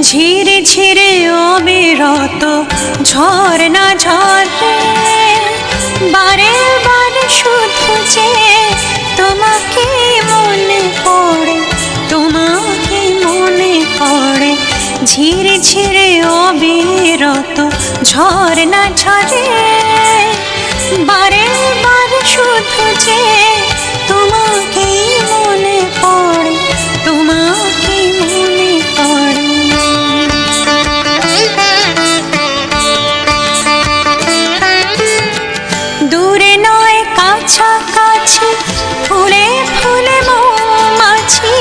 ঝিরে ঝিরে অবিরত ঝরনা ঝরে, বারে বারে শুধু যে তোমাকে মনে পড়ে, তোমাকে মনে পড়ে। ঝিরে ঝিরে অবিরত ঝরনা ঝরে, বারে বারে শুধু যে তোমাকে মনে পড়ে, তোমাকে মনে পড়ে। দূরে নয় কাছাকাছি ফুলে ফুলে মৌমাছি,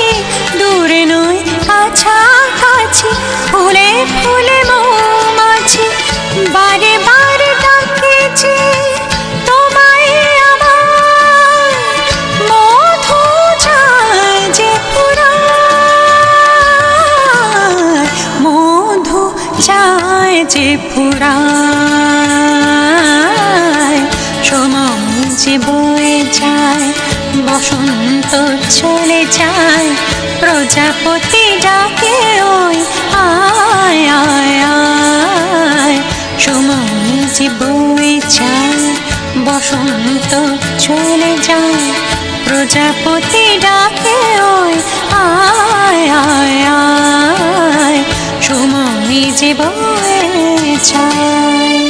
দূরে নয় কাছাকাছি ফুলে ফুলে মৌমাছি। বারে বারে ডাকেছে তোমায় আমার, মধু যায় যে ফুরায়, মধু যায় যে ফুরায়। সময় যে বয়ে যায়, বসন্ত চলে যায়, প্রজাপতি ডাকে ওই আয় আয় আয়। সময় যে বয়ে যায়, বসন্ত চলে যায়, প্রজাপতি ডাকে ওই আয় আয় আয়। সময় যে বয়ে যায়।